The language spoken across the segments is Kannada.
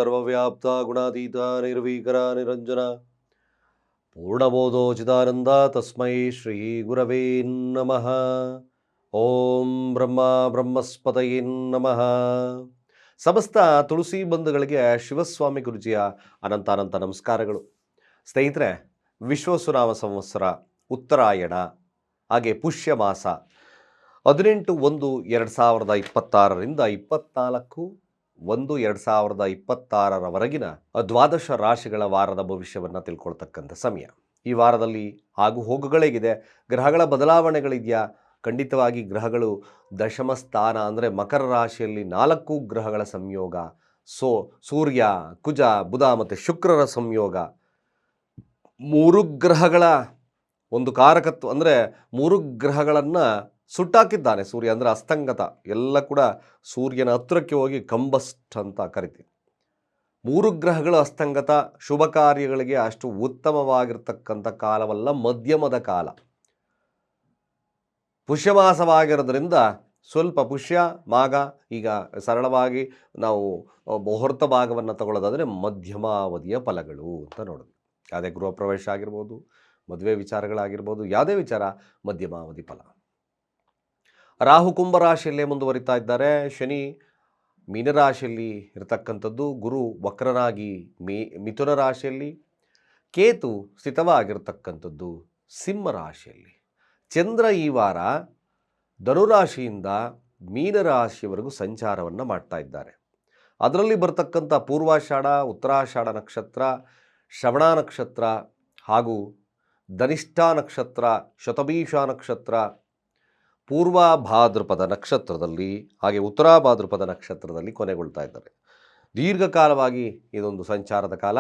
ಸರ್ವವ್ಯಾಪ್ತ ಗುಣಾತೀತ ನಿರ್ವೀಕರ ನಿರಂಜನ ಪೂರ್ಣಬೋಧೋಚಿದಾನಂದ ತಸ್ಮೈ ಶ್ರೀ ಗುರವೇ ನಮಃ. ಓಂ ಬ್ರಹ್ಮಸ್ಪತಯೇ ನಮಃ. ಸಮಸ್ತ ತುಳಸಿ ಬಂಧುಗಳಿಗೆ ಶಿವಸ್ವಾಮಿ ಗುರುಜಿಯ ಅನಂತ ನಮಸ್ಕಾರಗಳು. ಸ್ನೇಹಿತರೆ, ವಿಶ್ವಸುನಾಮ ಸಂವತ್ಸರ ಉತ್ತರಾಯಣ ಹಾಗೆ ಪುಷ್ಯ ಮಾಸ 18/1/2026ರಿಂದ 24/1/2026 ದ್ವಾದಶ ರಾಶಿಗಳ ವಾರದ ಭವಿಷ್ಯವನ್ನು ತಿಳ್ಕೊಳ್ತಕ್ಕಂಥ ಸಮಯ. ಈ ವಾರದಲ್ಲಿ ಆಗು ಹೋಗುಗಳೇಗಿದೆ, ಗ್ರಹಗಳ ಬದಲಾವಣೆಗಳಿದೆಯಾ? ಖಂಡಿತವಾಗಿ ಗ್ರಹಗಳು ದಶಮ ಸ್ಥಾನ ಅಂದರೆ ಮಕರ ರಾಶಿಯಲ್ಲಿ 4 ಗ್ರಹಗಳ ಸಂಯೋಗ, ಸೂರ್ಯ, ಕುಜ, ಬುಧ ಮತ್ತು ಶುಕ್ರರ ಸಂಯೋಗ, 3 ಗ್ರಹಗಳ ಒಂದು ಕಾರಕತ್ವ ಅಂದರೆ 3 ಗ್ರಹಗಳನ್ನು ಸುಟ್ಟಾಕಿದ್ದಾನೆ ಸೂರ್ಯ. ಅಂದರೆ ಅಸ್ತಂಗತ ಎಲ್ಲ ಕೂಡ ಸೂರ್ಯನ ಹತ್ತಿರಕ್ಕೆ ಹೋಗಿ ಕಂಬಸ್ಟ್ ಅಂತ ಕರಿತೀವಿ. 3 ಗ್ರಹಗಳು ಅಸ್ತಂಗತ ಶುಭ ಕಾರ್ಯಗಳಿಗೆ ಅಷ್ಟು ಉತ್ತಮವಾಗಿರ್ತಕ್ಕಂಥ ಕಾಲವಲ್ಲ, ಮಧ್ಯಮದ ಕಾಲ. ಪುಷ್ಯಮಾಸವಾಗಿರೋದ್ರಿಂದ ಸ್ವಲ್ಪ ಪುಷ್ಯ ಮಾಘ, ಈಗ ಸರಳವಾಗಿ ನಾವು ಮುಹೂರ್ತ ಭಾಗವನ್ನು ತಗೊಳ್ಳೋದಾದರೆ ಮಧ್ಯಮಾವಧಿಯ ಫಲಗಳು ಅಂತ ನೋಡಿದ್ವಿ. ಯಾವುದೇ ಗೃಹ ಪ್ರವೇಶ ಆಗಿರ್ಬೋದು, ಮದುವೆ ವಿಚಾರಗಳಾಗಿರ್ಬೋದು, ಯಾವುದೇ ವಿಚಾರ ಮಧ್ಯಮಾವಧಿ ಫಲ. ರಾಹು ಕುಂಭರಾಶಿಯಲ್ಲೇ ಮುಂದುವರಿತಾ ಇದ್ದಾರೆ, ಶನಿ ಮೀನರಾಶಿಯಲ್ಲಿ ಇರತಕ್ಕಂಥದ್ದು, ಗುರು ವಕ್ರನಾಗಿ ಮಿಥುನ ರಾಶಿಯಲ್ಲಿ, ಕೇತು ಸ್ಥಿತವಾಗಿರ್ತಕ್ಕಂಥದ್ದು ಸಿಂಹರಾಶಿಯಲ್ಲಿ. ಚಂದ್ರ ಈ ವಾರ ಧನುರಾಶಿಯಿಂದ ಮೀನರಾಶಿಯವರೆಗೂ ಸಂಚಾರವನ್ನು ಮಾಡ್ತಾ ಇದ್ದಾರೆ. ಅದರಲ್ಲಿ ಬರ್ತಕ್ಕಂಥ ಪೂರ್ವಾಷಾಢ, ಉತ್ತರಾಷಾಢ ನಕ್ಷತ್ರ, ಶ್ರವಣ ನಕ್ಷತ್ರ ಹಾಗೂ ಧನಿಷ್ಠ ನಕ್ಷತ್ರ, ಶತಭೀಷ ನಕ್ಷತ್ರ, ಪೂರ್ವ ಭಾದ್ರಪದ ನಕ್ಷತ್ರದಲ್ಲಿ ಹಾಗೆ ಉತ್ತರ ಭಾದ್ರಪದ ನಕ್ಷತ್ರದಲ್ಲಿ ಕೊನೆಗೊಳ್ತಾ ಇದ್ದಾರೆ. ದೀರ್ಘಕಾಲವಾಗಿ ಇದೊಂದು ಸಂಚಾರದ ಕಾಲ.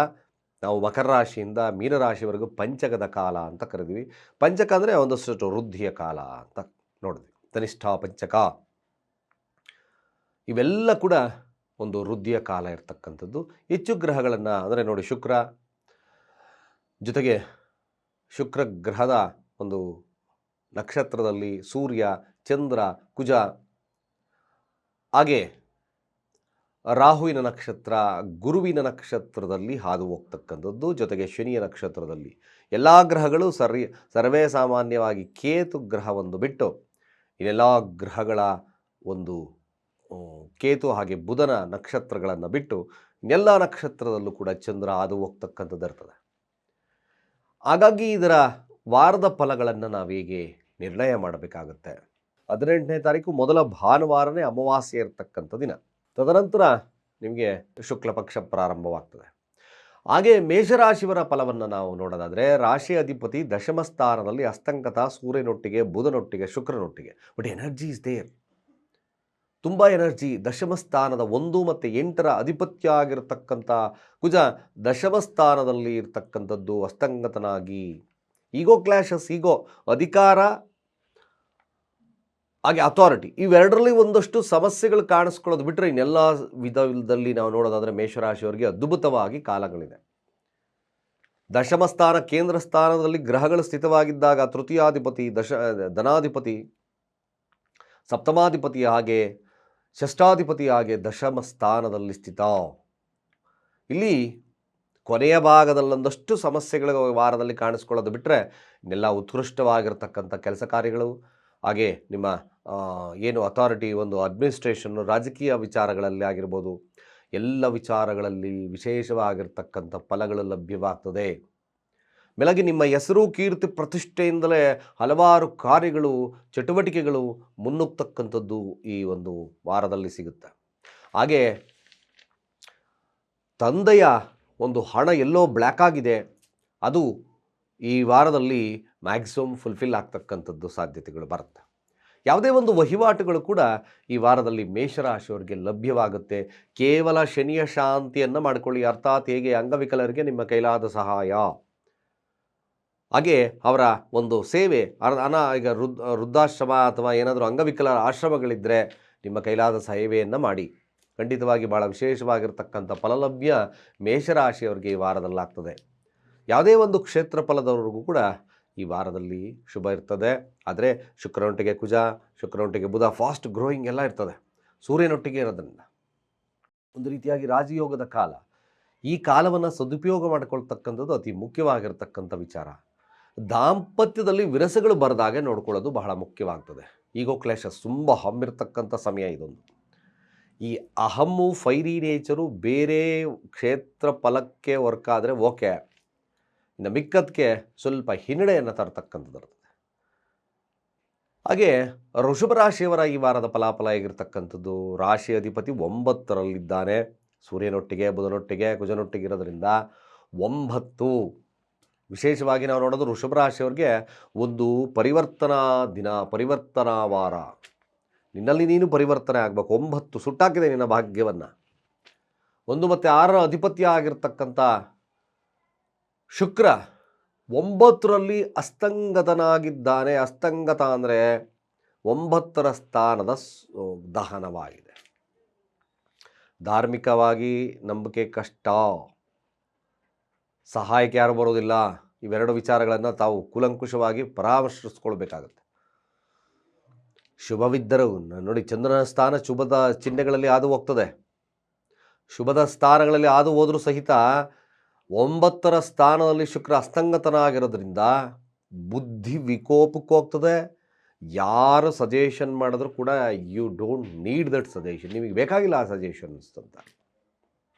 ನಾವು ಮಕರ ರಾಶಿಯಿಂದ ಮೀನರಾಶಿವರೆಗೂ ಪಂಚಕದ ಕಾಲ ಅಂತ ಕರೆದ್ವಿ. ಪಂಚಕ ಅಂದರೆ ಒಂದಷ್ಟು ವೃದ್ಧಿಯ ಕಾಲ ಅಂತ ನೋಡಿದ್ವಿ. ಧನಿಷ್ಠ, ಪಂಚಕ ಇವೆಲ್ಲ ಕೂಡ ಒಂದು ವೃದ್ಧಿಯ ಕಾಲ ಇರ್ತಕ್ಕಂಥದ್ದು. ಹೆಚ್ಚು ಗ್ರಹಗಳನ್ನು ಅಂದರೆ ನೋಡಿ, ಶುಕ್ರ ಜೊತೆಗೆ ಶುಕ್ರ ಗ್ರಹದ ಒಂದು ನಕ್ಷತ್ರದಲ್ಲಿ ಸೂರ್ಯ, ಚಂದ್ರ, ಕುಜ, ಹಾಗೆ ರಾಹುವಿನ ನಕ್ಷತ್ರ, ಗುರುವಿನ ನಕ್ಷತ್ರದಲ್ಲಿ ಹಾದು ಹೋಗ್ತಕ್ಕಂಥದ್ದು, ಜೊತೆಗೆ ಶನಿಯ ನಕ್ಷತ್ರದಲ್ಲಿ ಎಲ್ಲ ಗ್ರಹಗಳು ಸರ್ವೇ ಸಾಮಾನ್ಯವಾಗಿ ಕೇತು ಗ್ರಹವೊಂದು ಬಿಟ್ಟು ಇನ್ನೆಲ್ಲ ಗ್ರಹಗಳ ಒಂದು ಕೇತು ಹಾಗೆ ಬುಧನ ನಕ್ಷತ್ರಗಳನ್ನು ಬಿಟ್ಟು ಇನ್ನೆಲ್ಲ ನಕ್ಷತ್ರದಲ್ಲೂ ಕೂಡ ಚಂದ್ರ ಹಾದು ಹೋಗ್ತಕ್ಕಂಥದ್ದು ಇರ್ತದೆ. ಹಾಗಾಗಿ ಇದರ ವಾರದ ಫಲಗಳನ್ನು ನಾವು ಹೇಗೆ ನಿರ್ಣಯ ಮಾಡಬೇಕಾಗುತ್ತೆ? 18ನೇ ತಾರೀಕು ಮೊದಲ ಭಾನುವಾರನೇ ಅಮಾವಾಸ್ಯೆ ಇರತಕ್ಕಂಥ ದಿನ. ತದನಂತರ ನಿಮಗೆ ಶುಕ್ಲ ಪಕ್ಷ ಪ್ರಾರಂಭವಾಗ್ತದೆ. ಹಾಗೆ ಮೇಷರಾಶಿಯವರ ಫಲವನ್ನು ನಾವು ನೋಡೋದಾದರೆ, ರಾಶಿ ಅಧಿಪತಿ ದಶಮ ಸ್ಥಾನದಲ್ಲಿ ಅಸ್ತಂಗತ, ಸೂರ್ಯನೊಟ್ಟಿಗೆ, ಬುಧನೊಟ್ಟಿಗೆ, ಶುಕ್ರನೊಟ್ಟಿಗೆ. ಬಟ್ ಎನರ್ಜಿ ಇಸ್ ದೇರ್, ತುಂಬ ಎನರ್ಜಿ. ದಶಮ ಸ್ಥಾನದ 1 ಮತ್ತು 8ರ ಅಧಿಪತ್ಯ ಆಗಿರತಕ್ಕಂಥ ಕುಜ ದಶಮ ಸ್ಥಾನದಲ್ಲಿ ಇರ್ತಕ್ಕಂಥದ್ದು ಅಸ್ತಂಗತನಾಗಿ. ಈಗೋ ಕ್ಲಾಶಸ್, ಈಗೋ ಅಧಿಕಾರ ಹಾಗೆ ಅಥಾರಿಟಿ, ಇವೆರಡರಲ್ಲಿ ಒಂದಷ್ಟು ಸಮಸ್ಯೆಗಳು ಕಾಣಿಸ್ಕೊಳ್ಳೋದು ಬಿಟ್ಟರೆ ಇನ್ನೆಲ್ಲ ವಿಧದಲ್ಲಿ ನಾವು ನೋಡೋದಾದರೆ ಮೇಷರಾಶಿಯವರಿಗೆ ಅದ್ಭುತವಾಗಿ ಕಾಲಗಳಿದೆ. ದಶಮ ಸ್ಥಾನ ಕೇಂದ್ರ ಸ್ಥಾನದಲ್ಲಿ ಗ್ರಹಗಳು ಸ್ಥಿತವಾಗಿದ್ದಾಗ ತೃತೀಯಾಧಿಪತಿ, ಧನಾಧಿಪತಿ, ಸಪ್ತಮಾಧಿಪತಿ ಹಾಗೆ ಷಷ್ಠಾಧಿಪತಿ ಹಾಗೆ ದಶಮ ಸ್ಥಾನದಲ್ಲಿ ಸ್ಥಿತ. ಇಲ್ಲಿ ಕೊನೆಯ ಭಾಗದಲ್ಲೊಂದಷ್ಟು ಸಮಸ್ಯೆಗಳು ವಾರದಲ್ಲಿ ಕಾಣಿಸ್ಕೊಳ್ಳೋದು ಬಿಟ್ಟರೆ ಇನ್ನೆಲ್ಲ ಉತ್ಕೃಷ್ಟವಾಗಿರ್ತಕ್ಕಂಥ ಕೆಲಸ ಕಾರ್ಯಗಳು, ಹಾಗೆ ನಿಮ್ಮ ಏನು ಅಥಾರಿಟಿ, ಒಂದು ಅಡ್ಮಿನಿಸ್ಟ್ರೇಷನ್ನು, ರಾಜಕೀಯ ವಿಚಾರಗಳಲ್ಲಿ ಆಗಿರ್ಬೋದು, ಎಲ್ಲ ವಿಚಾರಗಳಲ್ಲಿ ವಿಶೇಷವಾಗಿರ್ತಕ್ಕಂಥ ಫಲಗಳು ಲಭ್ಯವಾಗ್ತದೆ. ಮೇಲಾಗಿ ನಿಮ್ಮ ಹೆಸರು, ಕೀರ್ತಿ, ಪ್ರತಿಷ್ಠೆಯಿಂದಲೇ ಹಲವಾರು ಕಾರ್ಯಗಳು, ಚಟುವಟಿಕೆಗಳು ಮುನ್ನುಗ್ತಕ್ಕಂಥದ್ದು ಈ ಒಂದು ವಾರದಲ್ಲಿ ಸಿಗುತ್ತೆ. ಹಾಗೆ ತಂದೆಯ ಒಂದು ಹಣ ಎಲ್ಲೋ ಬ್ಲ್ಯಾಕ್ ಆಗಿದೆ, ಅದು ಈ ವಾರದಲ್ಲಿ ಮ್ಯಾಕ್ಸಿಮಮ್ ಫುಲ್ಫಿಲ್ ಆಗ್ತಕ್ಕಂಥದ್ದು ಸಾಧ್ಯತೆಗಳು ಬರುತ್ತೆ. ಯಾವುದೇ ಒಂದು ವಹಿವಾಟುಗಳು ಕೂಡ ಈ ವಾರದಲ್ಲಿ ಮೇಷರಾಶಿಯವರಿಗೆ ಲಭ್ಯವಾಗುತ್ತೆ. ಕೇವಲ ಶನಿಯ ಶಾಂತಿಯನ್ನು ಮಾಡಿಕೊಳ್ಳಿ. ಅರ್ಥಾತ್ ಹೇಗೆ ಅಂಗವಿಕಲರಿಗೆ ನಿಮ್ಮ ಕೈಲಾದ ಸಹಾಯ, ಹಾಗೆ ಅವರ ಒಂದು ಸೇವೆ, ಈಗ ವೃದ್ಧಾಶ್ರಮ ಅಥವಾ ಏನಾದರೂ ಅಂಗವಿಕಲರ ಆಶ್ರಮಗಳಿದ್ದರೆ ನಿಮ್ಮ ಕೈಲಾದ ಸೇವೆಯನ್ನು ಮಾಡಿ. ಖಂಡಿತವಾಗಿ ಭಾಳ ವಿಶೇಷವಾಗಿರ್ತಕ್ಕಂಥ ಫಲಲಭ್ಯ ಮೇಷರಾಶಿಯವರಿಗೆ ಈ ವಾರದಲ್ಲಾಗ್ತದೆ. ಯಾವುದೇ ಒಂದು ಕ್ಷೇತ್ರ ಫಲದವರೆಗೂ ಕೂಡ ಈ ವಾರದಲ್ಲಿ ಶುಭ ಇರ್ತದೆ. ಆದರೆ ಶುಕ್ರನೊಟ್ಟಿಗೆ ಕುಜ, ಶುಕ್ರನೊಟ್ಟಿಗೆ ಬುಧ, ಫಾಸ್ಟ್ ಗ್ರೋಯಿಂಗ್ ಎಲ್ಲ ಇರ್ತದೆ. ಸೂರ್ಯನೊಟ್ಟಿಗೆ ಇರೋದ್ರಿಂದ ಒಂದು ರೀತಿಯಾಗಿ ರಾಜಯೋಗದ ಕಾಲ. ಈ ಕಾಲವನ್ನು ಸದುಪಯೋಗ ಮಾಡಿಕೊಳ್ತಕ್ಕಂಥದ್ದು ಅತಿ ಮುಖ್ಯವಾಗಿರ್ತಕ್ಕಂಥ ವಿಚಾರ. ದಾಂಪತ್ಯದಲ್ಲಿ ವಿರಸಗಳು ಬರದಾಗೆ ನೋಡ್ಕೊಳ್ಳೋದು ಬಹಳ ಮುಖ್ಯವಾಗ್ತದೆ. ಈಗೋ ಕ್ಲೇಶಸ್ ತುಂಬ ಹಮ್ಮಿರ್ತಕ್ಕಂಥ ಸಮಯ ಇದೊಂದು. ಈ ಅಹಮ್ಮು ಫೈರಿ ನೇಚರು ಬೇರೆ ಕ್ಷೇತ್ರ ಫಲಕ್ಕೆ ವರ್ಕ್ ಆದರೆ ಓಕೆ, ಇನ್ನು ಮಿಕ್ಕದಕ್ಕೆ ಸ್ವಲ್ಪ ಹಿನ್ನಡೆಯನ್ನು ತರತಕ್ಕಂಥದ್ದು. ಹಾಗೆ ವೃಷಭ ರಾಶಿಯವರ ಈ ವಾರದ ಫಲಾಫಲ ಹೇಗಿರ್ತಕ್ಕಂಥದ್ದು, ರಾಶಿ ಅಧಿಪತಿ 9ರಲ್ಲಿದ್ದಾನೆ, ಸೂರ್ಯನೊಟ್ಟಿಗೆ ಬುಧನೊಟ್ಟಿಗೆ ಕುಜನೊಟ್ಟಿಗೆ ಇರೋದ್ರಿಂದ 9. ವಿಶೇಷವಾಗಿ ನಾವು ನೋಡೋದು ವೃಷಭ ರಾಶಿಯವರಿಗೆ ಒಂದು ಪರಿವರ್ತನಾ ದಿನ, ಪರಿವರ್ತನಾ ವಾರ. ನಿನ್ನಲ್ಲಿ ನೀನು ಪರಿವರ್ತನೆ ಆಗಬೇಕು. 9 ಸುಟ್ಟಾಕಿದೆ ನಿನ್ನ ಭಾಗ್ಯವನ್ನು. 1 ಮತ್ತು 6ರ ಅಧಿಪತ್ಯ ಆಗಿರ್ತಕ್ಕಂಥ ಶುಕ್ರ 9ರಲ್ಲಿ ಅಸ್ತಂಗತನಾಗಿದ್ದಾನೆ. ಅಸ್ತಂಗತ ಅಂದರೆ 9ರ ಸ್ಥಾನದ ದಹನವಾಗಿದೆ. ಧಾರ್ಮಿಕವಾಗಿ ನಂಬಿಕೆ ಕಷ್ಟ, ಸಹಾಯಕ್ಕೆ ಯಾರು ಬರೋದಿಲ್ಲ. ಇವೆರಡು ವಿಚಾರಗಳನ್ನು ತಾವು ಕೂಲಂಕುಷವಾಗಿ ಪರಾಮರ್ಶಿಸ್ಕೊಳ್ಬೇಕಾಗತ್ತೆ. ಶುಭವಿದ್ದರೂ ನೋಡಿ, ಚಂದ್ರನ ಸ್ಥಾನ ಶುಭದ ಚಿಹ್ನೆಗಳಲ್ಲಿ ಹಾದು ಹೋಗ್ತದೆ. ಶುಭದ ಸ್ಥಾನಗಳಲ್ಲಿ ಹಾದು ಹೋದರೂ ಸಹಿತ 9ರ ಸ್ಥಾನದಲ್ಲಿ ಶುಕ್ರ ಅಸ್ತಂಗತನಾಗಿರೋದ್ರಿಂದ ಬುದ್ಧಿ ವಿಕೋಪಕ್ಕೆ ಹೋಗ್ತದೆ. ಯಾರು ಸಜೆಷನ್ ಮಾಡಿದ್ರು ಕೂಡ you don't need that suggestion, ನಿಮಗೆ ಬೇಕಾಗಿಲ್ಲ ಆ ಸಜೆಷನ್ಸ್ ಅಂತ.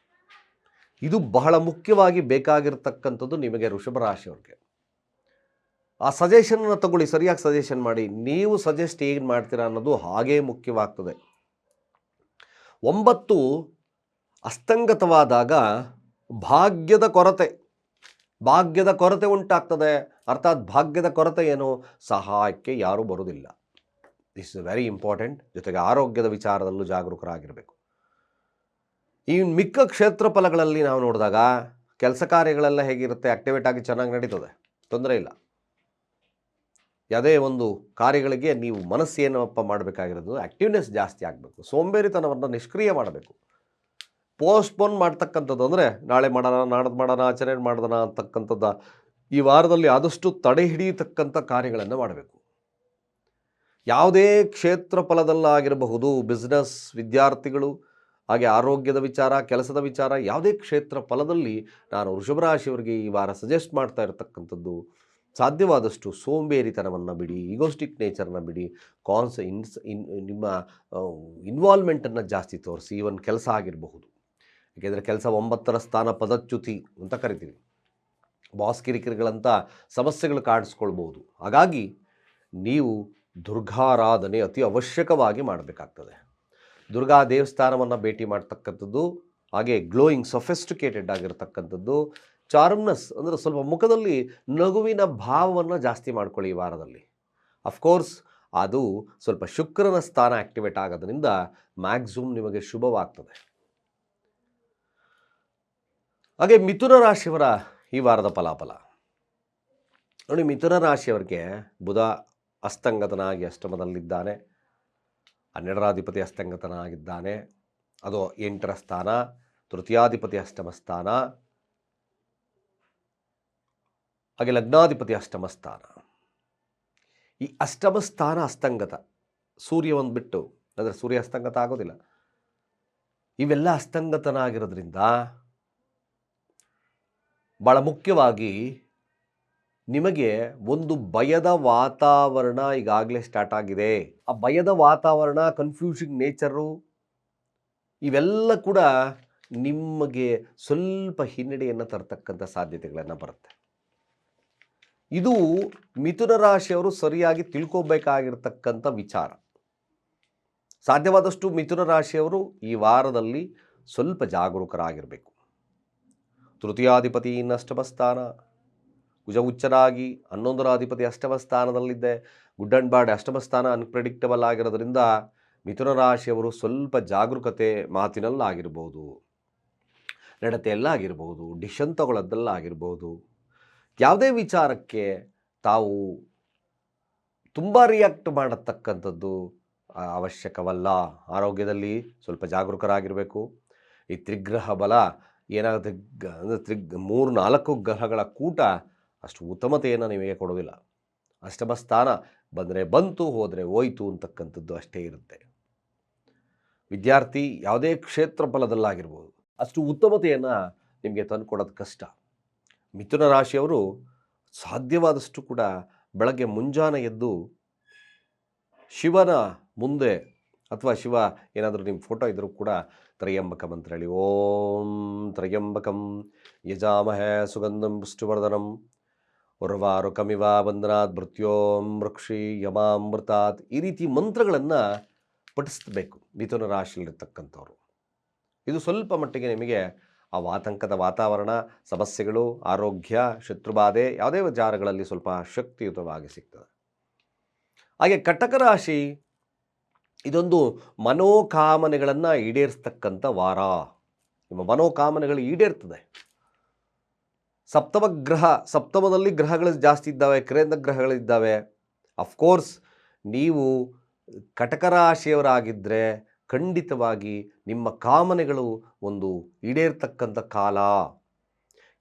ಇದು ಬಹಳ ಮುಖ್ಯವಾಗಿ ಬೇಕಾಗಿರ್ತಕ್ಕಂಥದ್ದು ನಿಮಗೆ ವೃಷಭ ರಾಶಿಯವ್ರಿಗೆ. ಆ ಸಜೆಷನ್ನ ತಗೊಳ್ಳಿ, ಸರಿಯಾಗಿ ಸಜೆಷನ್ ಮಾಡಿ. ನೀವು ಸಜೆಸ್ಟ್ ಏನು ಮಾಡ್ತೀರಾ ಅನ್ನೋದು ಹಾಗೇ ಮುಖ್ಯವಾಗ್ತದೆ. 9 ಅಸ್ತಂಗತವಾದಾಗ ಭಾಗ್ಯದ ಕೊರತೆ ಉಂಟಾಗ್ತದೆ. ಅರ್ಥಾತ್ ಭಾಗ್ಯದ ಕೊರತೆ ಏನು, ಸಹಾಯಕ್ಕೆ ಯಾರೂ ಬರೋದಿಲ್ಲ. This is very important. ಜೊತೆಗೆ ಆರೋಗ್ಯದ ವಿಚಾರದಲ್ಲೂ ಜಾಗರೂಕರಾಗಿರಬೇಕು. ಈ ಮಿಕ್ಕ ಕ್ಷೇತ್ರ ಫಲಗಳಲ್ಲಿ ನಾವು ನೋಡಿದಾಗ ಕೆಲಸ ಕಾರ್ಯಗಳೆಲ್ಲ ಹೇಗಿರುತ್ತೆ, ಆಕ್ಟಿವೇಟ್ ಆಗಿ ಚೆನ್ನಾಗಿ ನಡೀತದೆ, ತೊಂದರೆ ಇಲ್ಲ. ಯಾವುದೇ ಒಂದು ಕಾರ್ಯಗಳಿಗೆ ನೀವು ಮನಸ್ಸೇನಪ್ಪ ಮಾಡಬೇಕಾಗಿರೋದು, ಆ್ಯಕ್ಟಿವ್ನೆಸ್ ಜಾಸ್ತಿ ಆಗಬೇಕು. ಸೋಂಬೇರಿತನವನ್ನು ನಿಷ್ಕ್ರಿಯ ಮಾಡಬೇಕು. ಪೋಸ್ಟ್ಪೋನ್ ಮಾಡ್ತಕ್ಕಂಥದ್ದು ಅಂದರೆ ನಾಳೆ ಮಾಡೋಣ, ನಾಡ್ದು ಮಾಡೋಣ, ಆಚರಣೆ ಮಾಡೋಣ ಅಂತಕ್ಕಂಥದ್ದು ಈ ವಾರದಲ್ಲಿ ಆದಷ್ಟು ತಡೆ ಹಿಡಿಯತಕ್ಕಂಥ ಕಾರ್ಯಗಳನ್ನು ಮಾಡಬೇಕು. ಯಾವುದೇ ಕ್ಷೇತ್ರ ಫಲದಲ್ಲಾಗಿರಬಹುದು, ಬಿಸ್ನೆಸ್, ವಿದ್ಯಾರ್ಥಿಗಳು, ಹಾಗೆ ಆರೋಗ್ಯದ ವಿಚಾರ, ಕೆಲಸದ ವಿಚಾರ, ಯಾವುದೇ ಕ್ಷೇತ್ರ ಫಲದಲ್ಲಿ ನಾನು ವೃಷಭ ರಾಶಿಯವರಿಗೆ ಈ ವಾರ ಸಜೆಸ್ಟ್ ಮಾಡ್ತಾ ಇರತಕ್ಕಂಥದ್ದು, ಸಾಧ್ಯವಾದಷ್ಟು ಸೋಂಬೇರಿತನವನ್ನು ಬಿಡಿ, ಈಗೋಸ್ಟಿಕ್ ನೇಚರ್ನ ಬಿಡಿ, ನಿಮ್ಮ ಇನ್ವಾಲ್ವ್ಮೆಂಟನ್ನು ಜಾಸ್ತಿ ತೋರಿಸಿ. ಈವನ್ ಕೆಲಸ ಆಗಿರಬಹುದು, ಏಕೆಂದರೆ ಕೆಲಸ 9ರ ಸ್ಥಾನ ಪದಚ್ಯುತಿ ಅಂತ ಕರಿತೀವಿ. ಬಾಸ್ ಕಿರಿಕಿರಿಗಳಂಥ ಸಮಸ್ಯೆಗಳು ಕಾಣಿಸ್ಕೊಳ್ಬೋದು. ಹಾಗಾಗಿ ನೀವು ದುರ್ಗಾರಾಧನೆ ಅತಿ ಅವಶ್ಯಕವಾಗಿ ಮಾಡಬೇಕಾಗ್ತದೆ. ದುರ್ಗಾ ದೇವಸ್ಥಾನವನ್ನು ಭೇಟಿ ಮಾಡ್ತಕ್ಕಂಥದ್ದು, ಹಾಗೆ ಗ್ಲೋಯಿಂಗ್ ಸೊಫಿಸ್ಟಿಕೇಟೆಡ್ ಆಗಿರ್ತಕ್ಕಂಥದ್ದು, ಚಾರ್ಮ್ನೆಸ್ ಅಂದರೆ ಸ್ವಲ್ಪ ಮುಖದಲ್ಲಿ ನಗುವಿನ ಭಾವವನ್ನು ಜಾಸ್ತಿ ಮಾಡ್ಕೊಳ್ಳಿ ಈ ವಾರದಲ್ಲಿ. ಅಫ್ಕೋರ್ಸ್ ಅದು ಸ್ವಲ್ಪ ಶುಕ್ರನ ಸ್ಥಾನ ಆ್ಯಕ್ಟಿವೇಟ್ ಆಗೋದ್ರಿಂದ ಮ್ಯಾಕ್ಸಿಮಮ್ ನಿಮಗೆ ಶುಭವಾಗ್ತದೆ. ಹಾಗೆ ಮಿಥುನ ರಾಶಿಯವರ ಈ ವಾರದ ಫಲಾಫಲ ನೋಡಿ. ಮಿಥುನ ರಾಶಿಯವರಿಗೆ ಬುಧ ಅಸ್ತಂಗತನಾಗಿ ಅಷ್ಟಮದಲ್ಲಿದ್ದಾನೆ. 12ರಾಧಿಪತಿ ಅಸ್ತಂಗತನಾಗಿದ್ದಾನೆ, ಅದು 8ರ ಸ್ಥಾನ. ತೃತೀಯಾಧಿಪತಿ ಅಷ್ಟಮ ಸ್ಥಾನ, ಹಾಗೆ ಲಗ್ನಾಧಿಪತಿ ಅಷ್ಟಮ ಸ್ಥಾನ. ಈ ಅಷ್ಟಮ ಸ್ಥಾನ ಅಸ್ತಂಗತ, ಸೂರ್ಯ ಒಂದು ಬಿಟ್ಟು, ಅಂದರೆ ಸೂರ್ಯ ಅಸ್ತಂಗತ ಆಗೋದಿಲ್ಲ. ಇವೆಲ್ಲ ಅಸ್ತಂಗತನಾಗಿರೋದ್ರಿಂದ ಭಾಳ ಮುಖ್ಯವಾಗಿ ನಿಮಗೆ ಒಂದು ಭಯದ ವಾತಾವರಣ ಈಗಾಗಲೇ ಸ್ಟಾರ್ಟ್ ಆಗಿದೆ. ಆ ಭಯದ ವಾತಾವರಣ, ಕನ್ಫ್ಯೂಷನ್ ನೇಚರು, ಇವೆಲ್ಲ ಕೂಡ ನಿಮಗೆ ಸ್ವಲ್ಪ ಹಿನ್ನಡೆಯನ್ನು ತರತಕ್ಕಂಥ ಸಾಧ್ಯತೆಗಳನ್ನು ಬರುತ್ತೆ. ಇದು ಮಿಥುನ ರಾಶಿಯವರು ಸರಿಯಾಗಿ ತಿಳ್ಕೋಬೇಕಾಗಿರ್ತಕ್ಕಂಥ ವಿಚಾರ. ಸಾಧ್ಯವಾದಷ್ಟು ಮಿಥುನ ರಾಶಿಯವರು ಈ ವಾರದಲ್ಲಿ ಸ್ವಲ್ಪ ಜಾಗರೂಕರಾಗಿರಬೇಕು. ತೃತೀಯಾಧಿಪತಿ ಅಷ್ಟಮ ಸ್ಥಾನ, ಕುಜ ಉಚ್ಚನಾಗಿ 11ರಾಧಿಪತಿ ಅಷ್ಟಮ ಸ್ಥಾನದಲ್ಲಿದ್ದೆ. ಗುಡ್ ಆ್ಯಂಡ್ ಬ್ಯಾಡ್ ಅಷ್ಟಮ ಸ್ಥಾನ ಅನ್ಪ್ರೆಡಿಕ್ಟಬಲ್ ಆಗಿರೋದ್ರಿಂದ ಮಿಥುನ ರಾಶಿಯವರು ಸ್ವಲ್ಪ ಜಾಗರೂಕತೆ ಮಾತಿನಲ್ಲಾಗಿರ್ಬೋದು, ನಡತೆಯಲ್ಲಾಗಿರ್ಬೋದು, ಡಿಸಿಷನ್ ತಗೊಳ್ಳೋದಲ್ಲಾಗಿರ್ಬೋದು. ಯಾವುದೇ ವಿಚಾರಕ್ಕೆ ತಾವು ತುಂಬ ರಿಯಾಕ್ಟ್ ಮಾಡತಕ್ಕಂಥದ್ದು ಅವಶ್ಯಕವಲ್ಲ. ಆರೋಗ್ಯದಲ್ಲಿ ಸ್ವಲ್ಪ ಜಾಗರೂಕರಾಗಿರಬೇಕು. ಈ ತ್ರಿಗ್ರಹ ಬಲ ಏನಾಗುತ್ತೆ ಅಂದರೆ 3-4 ಗ್ರಹಗಳ ಕೂಟ ಅಷ್ಟು ಉತ್ತಮತೆಯನ್ನು ನಿಮಗೆ ಕೊಡೋದಿಲ್ಲ. ಅಷ್ಟಮ ಸ್ಥಾನ ಬಂದರೆ ಬಂತು, ಹೋದರೆ ಹೋಯಿತು ಅಂತಕ್ಕಂಥದ್ದು ಅಷ್ಟೇ ಇರುತ್ತೆ. ವಿದ್ಯಾರ್ಥಿ ಯಾವುದೇ ಕ್ಷೇತ್ರ ಫಲದಲ್ಲಾಗಿರ್ಬೋದು ಅಷ್ಟು ಉತ್ತಮತೆಯನ್ನು ನಿಮಗೆ ತಂದುಕೊಡೋದು ಕಷ್ಟ. ಮಿಥುನ ರಾಶಿಯವರು ಸಾಧ್ಯವಾದಷ್ಟು ಕೂಡ ಬೆಳಗ್ಗೆ ಮುಂಜಾನೆ ಎದ್ದು ಶಿವನ ಮುಂದೆ ಅಥವಾ ಶಿವ ಏನಾದರೂ ನಿಮ್ಮ ಫೋಟೋ ಇದ್ದರೂ ಕೂಡ ತ್ರಯಂಬಕ ಮಂತ್ರ ಹೇಳಿ. ಓಂ ತ್ರಯಂಬಕಂ ಯಜಾಮಹೇ ಸುಗಂಧಂ ಪುಷ್ಟಿವರ್ಧನಂ ಉರ್ವಾರುಕಮಿವ ಬಂಧನಾತ್ ಮೃತ್ಯೋಂ ವೃಕ್ಷಿ ಯಮಾಮೃತಾತ್, ಈ ರೀತಿ ಮಂತ್ರಗಳನ್ನು ಪಠಿಸಬೇಕು ಮಿಥುನ ರಾಶಿಯಲ್ಲಿರ್ತಕ್ಕಂಥವ್ರು. ಇದು ಸ್ವಲ್ಪ ಮಟ್ಟಿಗೆ ನಿಮಗೆ ಆ ಆತಂಕದ ವಾತಾವರಣ, ಸಮಸ್ಯೆಗಳು, ಆರೋಗ್ಯ, ಶತ್ರುಬಾಧೆ ಯಾವುದೇ ವಿಚಾರಗಳಲ್ಲಿ ಸ್ವಲ್ಪ ಶಕ್ತಿಯುತವಾಗಿ ಸಿಗ್ತದೆ. ಹಾಗೆ ಕಟಕ ರಾಶಿ ಇದೊಂದು ಮನೋಕಾಮನೆಗಳನ್ನು ಈಡೇರಿಸ್ತಕ್ಕಂಥ ವಾರ. ನಿಮ್ಮ ಮನೋಕಾಮನೆಗಳು ಈಡೇರ್ತದೆ. ಸಪ್ತಮದಲ್ಲಿ ಗ್ರಹಗಳು ಜಾಸ್ತಿ ಇದ್ದಾವೆ, ಕೇಂದ್ರ ಗ್ರಹಗಳಿದ್ದಾವೆ. ಅಫ್ಕೋರ್ಸ್ ನೀವು ಕಟಕ ರಾಶಿಯವರಾಗಿದ್ದರೆ ಖಂಡಿತವಾಗಿ ನಿಮ್ಮ ಕಾಮನೆಗಳು ಒಂದು ಈಡೇರ್ತಕ್ಕಂಥ ಕಾಲ.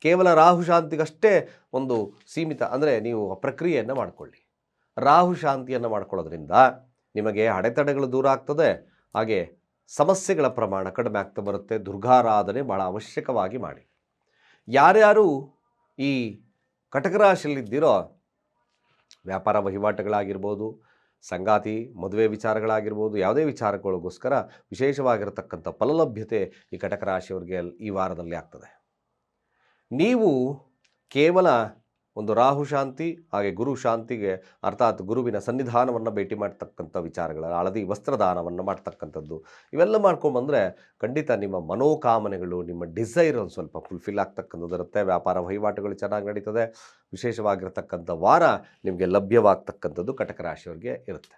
ಕೇವಲ ರಾಹು ಶಾಂತಿಗಷ್ಟೇ ಒಂದು ಸೀಮಿತ, ಅಂದರೆ ನೀವು ಪ್ರಕ್ರಿಯೆಯನ್ನು ಮಾಡಿಕೊಳ್ಳಿ. ರಾಹು ಶಾಂತಿಯನ್ನು ಮಾಡ್ಕೊಳ್ಳೋದ್ರಿಂದ ನಿಮಗೆ ಅಡೆತಡೆಗಳು ದೂರ ಆಗ್ತದೆ, ಹಾಗೆ ಸಮಸ್ಯೆಗಳ ಪ್ರಮಾಣ ಕಡಿಮೆ ಆಗ್ತಾ ಬರುತ್ತೆ. ದುರ್ಗಾರಾಧನೆ ಭಾಳ ಅವಶ್ಯಕವಾಗಿ ಮಾಡಿ. ಯಾರ್ಯಾರು ಈ ಕಟಕ ರಾಶಿಯಲ್ಲಿದ್ದೀರೋ ವ್ಯಾಪಾರ ವಹಿವಾಟುಗಳಾಗಿರ್ಬೋದು, ಸಂಗಾತಿ ಮದುವೆ ವಿಚಾರಗಳಾಗಿರ್ಬೋದು, ಯಾವುದೇ ವಿಚಾರಗಳಿಗೋಸ್ಕರ ವಿಶೇಷವಾಗಿರತಕ್ಕಂಥ ಫಲಲಭ್ಯತೆ ಈ ಕಟಕ ರಾಶಿಯವರಿಗೆ ಈ ವಾರದಲ್ಲಿ ಆಗ್ತದೆ. ನೀವು ಕೇವಲ ಒಂದು ರಾಹು ಶಾಂತಿ ಹಾಗೆ ಗುರು ಶಾಂತಿಗೆ, ಅರ್ಥಾತ್ ಗುರುವಿನ ಸನ್ನಿಧಾನವನ್ನು ಭೇಟಿ ಮಾಡ್ತಕ್ಕಂಥ ವಿಚಾರಗಳ, ಹಳದಿ ವಸ್ತ್ರದಾನವನ್ನು ಮಾಡ್ತಕ್ಕಂಥದ್ದು, ಇವೆಲ್ಲ ಮಾಡ್ಕೊಂಡ್ಬಂದರೆ ಖಂಡಿತ ನಿಮ್ಮ ಮನೋಕಾಮನೆಗಳು, ನಿಮ್ಮ ಡಿಸೈರ್ ಒಂದು ಸ್ವಲ್ಪ ಫುಲ್ಫಿಲ್ ಆಗ್ತಕ್ಕಂಥದ್ದು ಇರುತ್ತೆ. ವ್ಯಾಪಾರ ವಹಿವಾಟುಗಳು ಚೆನ್ನಾಗಿ ನಡೀತದೆ. ವಿಶೇಷವಾಗಿರ್ತಕ್ಕಂಥ ವಾರ ನಿಮಗೆ ಲಭ್ಯವಾಗ್ತಕ್ಕಂಥದ್ದು ಕಟಕ ರಾಶಿಯವರಿಗೆ ಇರುತ್ತೆ.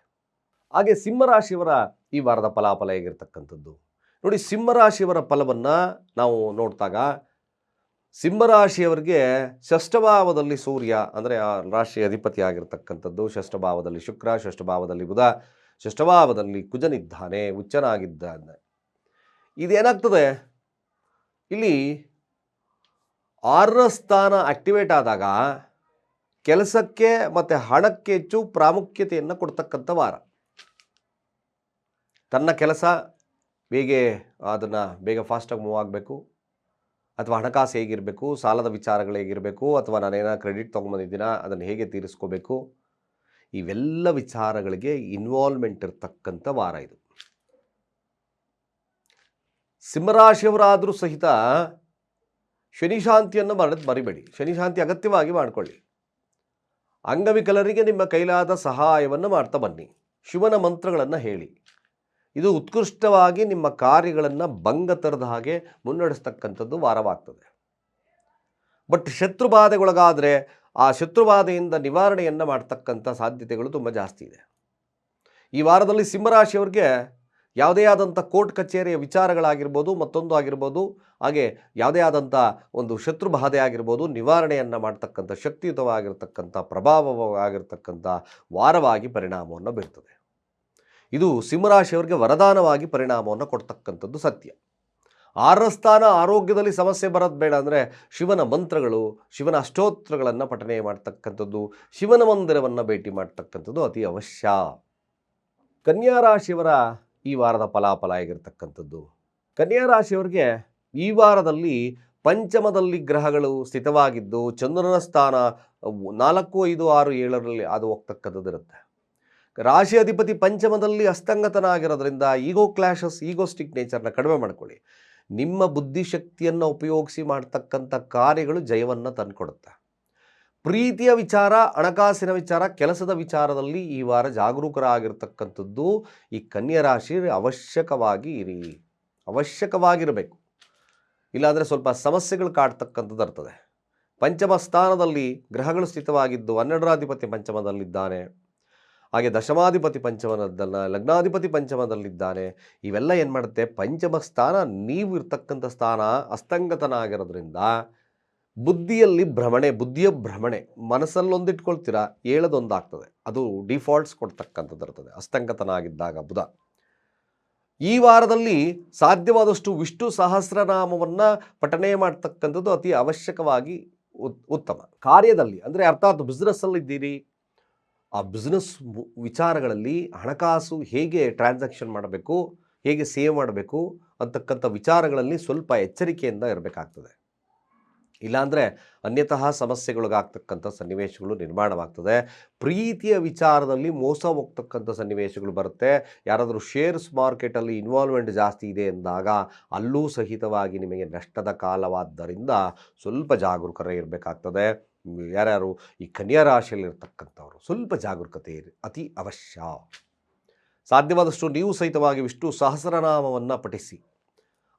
ಹಾಗೆ ಸಿಂಹರಾಶಿಯವರ ಈ ವಾರದ ಫಲಾಫಲ ಹೇಗಿರ್ತಕ್ಕಂಥದ್ದು ನೋಡಿ. ಸಿಂಹರಾಶಿಯವರ ಫಲವನ್ನು ನಾವು ನೋಡಿದಾಗ ಸಿಂಹರಾಶಿಯವರಿಗೆ ಷಷ್ಠಭಾವದಲ್ಲಿ ಸೂರ್ಯ, ಅಂದರೆ ಆ ರಾಶಿ ಅಧಿಪತಿ ಆಗಿರ್ತಕ್ಕಂಥದ್ದು, ಷಷ್ಠಭಾವದಲ್ಲಿ ಶುಕ್ರ, ಷಷ್ಠಭಾವದಲ್ಲಿ ಬುಧ, ಷಷ್ಠಭಾವದಲ್ಲಿ ಕುಜನಿದ್ದಾನೆ, ಉಚ್ಚನಾಗಿದ್ದಾನೆ. ಇದೇನಾಗ್ತದೆ, ಇಲ್ಲಿ 6ರ ಸ್ಥಾನ ಆಕ್ಟಿವೇಟ್ ಆದಾಗ ಕೆಲಸಕ್ಕೆ ಮತ್ತು ಹಣಕ್ಕೆ ಹೆಚ್ಚು ಪ್ರಾಮುಖ್ಯತೆಯನ್ನು ಕೊಡ್ತಕ್ಕಂಥ ವಾರ. ತನ್ನ ಕೆಲಸ ಅದನ್ನು ಬೇಗ ಫಾಸ್ಟಾಗಿ ಮೂವ್ ಆಗಬೇಕು, ಅಥವಾ ಹಣಕಾಸು ಹೇಗಿರಬೇಕು, ಸಾಲದ ವಿಚಾರಗಳು ಹೇಗಿರಬೇಕು, ಅಥವಾ ನಾನೇನಾದ್ರು ಕ್ರೆಡಿಟ್ ತೊಗೊಂಬಂದಿದ್ದೀನ ಅದನ್ನು ಹೇಗೆ ತೀರಿಸ್ಕೋಬೇಕು, ಇವೆಲ್ಲ ವಿಚಾರಗಳಿಗೆ ಇನ್ವಾಲ್ವ್ಮೆಂಟ್ ಇರ್ತಕ್ಕಂಥ ವಾರ ಇದು. ಸಿಂಹರಾಶಿಯವರಾದರೂ ಸಹಿತ ಶನಿ ಶಾಂತಿಯನ್ನು ಮರಿಬೇಡಿ. ಶನಿ ಶಾಂತಿ ಅಗತ್ಯವಾಗಿ ಮಾಡಿಕೊಳ್ಳಿ. ಅಂಗವಿಕಲರಿಗೆ ನಿಮ್ಮ ಕೈಲಾದ ಸಹಾಯವನ್ನು ಮಾಡ್ತಾ ಬನ್ನಿ. ಶಿವನ ಮಂತ್ರಗಳನ್ನು ಹೇಳಿ. ಇದು ಉತ್ಕೃಷ್ಟವಾಗಿ ನಿಮ್ಮ ಕಾರ್ಯಗಳನ್ನು ಭಂಗ ತರದ ಹಾಗೆ ಮುನ್ನಡೆಸ್ತಕ್ಕಂಥದ್ದು ವಾರವಾಗ್ತದೆ. ಬಟ್ ಶತ್ರುಬಾಧೆಗೊಳಗಾದರೆ ಆ ಶತ್ರುಬಾಧೆಯಿಂದ ನಿವಾರಣೆಯನ್ನು ಮಾಡ್ತಕ್ಕಂಥ ಸಾಧ್ಯತೆಗಳು ತುಂಬ ಜಾಸ್ತಿ ಇದೆ. ಈ ವಾರದಲ್ಲಿ ಸಿಂಹರಾಶಿಯವರಿಗೆ ಯಾವುದೇ ಆದಂಥ ಕೋರ್ಟ್ ಕಚೇರಿಯ ವಿಚಾರಗಳಾಗಿರ್ಬೋದು, ಮತ್ತೊಂದು ಆಗಿರ್ಬೋದು, ಹಾಗೆ ಯಾವುದೇ ಆದಂಥ ಒಂದು ಶತ್ರುಬಾಧೆ ಆಗಿರ್ಬೋದು, ನಿವಾರಣೆಯನ್ನು ಮಾಡ್ತಕ್ಕಂಥ ಶಕ್ತಿಯುತವಾಗಿರ್ತಕ್ಕಂಥ ಪ್ರಭಾವವಾಗಿರ್ತಕ್ಕಂಥ ವಾರವಾಗಿ ಪರಿಣಾಮವನ್ನು ಬೀರ್ತದೆ. ಇದು ಸಿಂಹರಾಶಿಯವರಿಗೆ ವರದಾನವಾಗಿ ಪರಿಣಾಮವನ್ನು ಕೊಡ್ತಕ್ಕಂಥದ್ದು ಸತ್ಯ. 6ರ ಸ್ಥಾನ ಆರೋಗ್ಯದಲ್ಲಿ ಸಮಸ್ಯೆ ಬರೋದು ಬೇಡ ಅಂದರೆ ಶಿವನ ಮಂತ್ರಗಳು, ಶಿವನ ಅಷ್ಟೋತ್ತರಗಳನ್ನು ಪಠನೆ ಮಾಡ್ತಕ್ಕಂಥದ್ದು, ಶಿವನ ಮಂದಿರವನ್ನು ಭೇಟಿ ಮಾಡ್ತಕ್ಕಂಥದ್ದು ಅತಿ ಅವಶ್ಯ. ಕನ್ಯಾ ರಾಶಿಯವರ ಈ ವಾರದ ಫಲಾಫಲ ಹೇಗಿರ್ತಕ್ಕಂಥದ್ದು. ಕನ್ಯಾ ರಾಶಿಯವರಿಗೆ ಈ ವಾರದಲ್ಲಿ ಪಂಚಮದಲ್ಲಿ ಗ್ರಹಗಳು ಸ್ಥಿತವಾಗಿದ್ದು ಚಂದ್ರನ ಸ್ಥಾನ 4, 5, 6, 7ರಲ್ಲಿ ಅದು ಹೋಗ್ತಕ್ಕಂಥದ್ದು ಇರುತ್ತೆ. ರಾಶಿ ಅಧಿಪತಿ ಪಂಚಮದಲ್ಲಿ ಅಸ್ತಂಗತನಾಗಿರೋದ್ರಿಂದ ಈಗೋ ಕ್ಲಾಶಸ್, ಈಗೋಸ್ಟಿಕ್ ನೇಚರ್ನ ಕಡಿಮೆ ಮಾಡ್ಕೊಳ್ಳಿ. ನಿಮ್ಮ ಬುದ್ಧಿಶಕ್ತಿಯನ್ನು ಉಪಯೋಗಿಸಿ ಮಾಡ್ತಕ್ಕಂಥ ಕಾರ್ಯಗಳು ಜಯವನ್ನು ತಂದುಕೊಡುತ್ತೆ. ಪ್ರೀತಿಯ ವಿಚಾರ, ಹಣಕಾಸಿನ ವಿಚಾರ, ಕೆಲಸದ ವಿಚಾರದಲ್ಲಿ ಈ ವಾರ ಜಾಗರೂಕರಾಗಿರ್ತಕ್ಕಂಥದ್ದು ಈ ಕನ್ಯಾ ರಾಶಿ ಅವಶ್ಯಕವಾಗಿರಬೇಕು. ಇಲ್ಲಾಂದರೆ ಸ್ವಲ್ಪ ಸಮಸ್ಯೆಗಳು ಕಾಡ್ತಕ್ಕಂಥದ್ದು ಇರ್ತದೆ. ಪಂಚಮ ಸ್ಥಾನದಲ್ಲಿ ಗ್ರಹಗಳು ಸ್ಥಿತವಾಗಿದ್ದು 12ರ ಅಧಿಪತಿ ಪಂಚಮದಲ್ಲಿದ್ದಾನೆ, ಹಾಗೆ ದಶಮಾಧಿಪತಿ ಪಂಚಮದಲ್ಲ, ಲಗ್ನಾಧಿಪತಿ ಪಂಚಮದಲ್ಲಿದ್ದಾನೆ. ಇವೆಲ್ಲ ಏನು ಮಾಡುತ್ತೆ, ಪಂಚಮ ಸ್ಥಾನ ನೀವು ಇರ್ತಕ್ಕಂಥ ಸ್ಥಾನ ಅಸ್ತಂಗತನಾಗಿರೋದ್ರಿಂದ ಬುದ್ಧಿಯ ಭ್ರಮಣೆ, ಮನಸ್ಸಲ್ಲೊಂದಿಟ್ಕೊಳ್ತೀರಾ, ಹೇಳೋದೊಂದಾಗ್ತದೆ. ಅದು ಡಿಫಾಲ್ಟ್ಸ್ ಕೊಡ್ತಕ್ಕಂಥದ್ದು ಇರ್ತದೆ ಅಸ್ತಂಗತನಾಗಿದ್ದಾಗ ಬುಧ. ಈ ವಾರದಲ್ಲಿ ಸಾಧ್ಯವಾದಷ್ಟು ವಿಷ್ಣು ಸಹಸ್ರನಾಮವನ್ನು ಪಠನೆ ಮಾಡ್ತಕ್ಕಂಥದ್ದು ಅತಿ ಅವಶ್ಯಕವಾಗಿ ಉತ್ತಮ. ಕಾರ್ಯದಲ್ಲಿ ಅಂದರೆ ಅರ್ಥಾತ್ ಬಿಸ್ನೆಸ್ಸಲ್ಲಿದ್ದೀರಿ, ಆ ಬಿಸ್ನೆಸ್ ವಿಚಾರಗಳಲ್ಲಿ ಹಣಕಾಸು ಹೇಗೆ ಟ್ರಾನ್ಸಾಕ್ಷನ್ ಮಾಡಬೇಕು, ಹೇಗೆ ಸೇವ್ ಮಾಡಬೇಕು ಅಂತಕ್ಕಂಥ ವಿಚಾರಗಳಲ್ಲಿ ಸ್ವಲ್ಪ ಎಚ್ಚರಿಕೆಯಿಂದ ಇರಬೇಕಾಗ್ತದೆ. ಇಲ್ಲಾಂದರೆ ಅನ್ಯತಃ ಸಮಸ್ಯೆಗಳಿಗಾಗ್ತಕ್ಕಂಥ ಸನ್ನಿವೇಶಗಳು ನಿರ್ಮಾಣವಾಗ್ತದೆ. ಪ್ರೀತಿಯ ವಿಚಾರದಲ್ಲಿ ಮೋಸ ಹೋಗ್ತಕ್ಕಂಥ ಸನ್ನಿವೇಶಗಳು ಬರುತ್ತೆ. ಯಾರಾದರೂ ಶೇರ್ಸ್ ಮಾರ್ಕೆಟಲ್ಲಿ ಇನ್ವಾಲ್ವ್ಮೆಂಟ್ ಜಾಸ್ತಿ ಇದೆ ಎಂದಾಗ ಅಲ್ಲೂ ಸಹಿತವಾಗಿ ನಿಮಗೆ ನಷ್ಟದ ಕಾಲವಾದ್ದರಿಂದ ಸ್ವಲ್ಪ ಜಾಗರೂಕರೇ ಇರಬೇಕಾಗ್ತದೆ. ಯಾರ್ಯಾರು ಈ ಕನ್ಯಾ ರಾಶಿಯಲ್ಲಿರ್ತಕ್ಕಂಥವ್ರು ಸ್ವಲ್ಪ ಜಾಗರೂಕತೆ ಅತಿ ಅವಶ್ಯ. ಸಾಧ್ಯವಾದಷ್ಟು ನೀವು ಸಹಿತವಾಗಿ ವಿಷ್ಣು ಸಹಸ್ರನಾಮವನ್ನು ಪಠಿಸಿ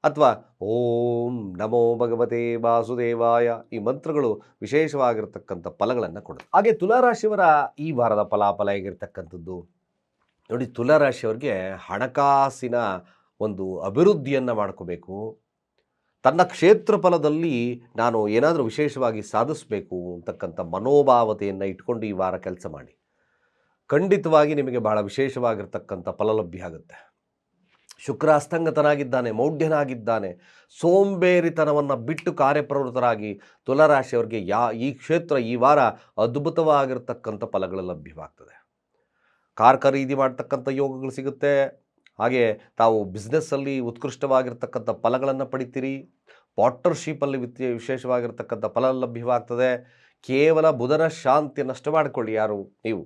ಅಥವಾ ಓಂ ನಮೋ ಭಗವತೆ ವಾಸುದೇವಾಯ ಈ ಮಂತ್ರಗಳು ವಿಶೇಷವಾಗಿರ್ತಕ್ಕಂಥ ಫಲಗಳನ್ನು ಕೊಡುತ್ತೆ. ಹಾಗೆ ತುಲಾರಾಶಿಯವರ ಈ ವಾರದ ಫಲಾಫಲ ಹೇಗಿರ್ತಕ್ಕಂಥದ್ದು ನೋಡಿ. ತುಲಾರಾಶಿಯವರಿಗೆ ಹಣಕಾಸಿನ ಒಂದು ಅಭಿವೃದ್ಧಿಯನ್ನು ಮಾಡ್ಕೋಬೇಕು, ತನ್ನ ಕ್ಷೇತ್ರ ಫಲದಲ್ಲಿ ನಾನು ಏನಾದರೂ ವಿಶೇಷವಾಗಿ ಸಾಧಿಸಬೇಕು ಅಂತಕ್ಕಂಥ ಮನೋಭಾವತೆಯನ್ನು ಇಟ್ಕೊಂಡು ಈ ವಾರ ಕೆಲಸ ಮಾಡಿ. ಖಂಡಿತವಾಗಿ ನಿಮಗೆ ಬಹಳ ವಿಶೇಷವಾಗಿರ್ತಕ್ಕಂಥ ಫಲ ಲಭ್ಯ ಆಗುತ್ತೆ. ಶುಕ್ರ ಅಸ್ತಂಗತನಾಗಿದ್ದಾನೆ, ಮೌಢ್ಯನಾಗಿದ್ದಾನೆ. ಸೋಂಬೇರಿತನವನ್ನು ಬಿಟ್ಟು ಕಾರ್ಯಪ್ರವೃತ್ತರಾಗಿ ತುಲಾರಾಶಿಯವರಿಗೆ ಈ ಕ್ಷೇತ್ರ ಈ ವಾರ ಅದ್ಭುತವಾಗಿರ್ತಕ್ಕಂಥ ಫಲಗಳು ಲಭ್ಯವಾಗ್ತದೆ. ಕಾರ್ ಖರೀದಿ ಮಾಡ್ತಕ್ಕಂಥ ಯೋಗಗಳು ಸಿಗುತ್ತೆ. ಹಾಗೆ ತಾವು ಬಿಸ್ನೆಸ್ಸಲ್ಲಿ ಉತ್ಕೃಷ್ಟವಾಗಿರ್ತಕ್ಕಂಥ ಫಲಗಳನ್ನು ಪಡಿತೀರಿ. ಪಾರ್ಟ್ನರ್ಶಿಪ್ಪಲ್ಲಿ ವಿಶೇಷವಾಗಿರ್ತಕ್ಕಂಥ ಫಲ ಲಭ್ಯವಾಗ್ತದೆ. ಕೇವಲ ಬುಧನ ಶಾಂತಿಯನ್ನಷ್ಟು ಮಾಡಿಕೊಳ್ಳಿ. ಯಾರು ನೀವು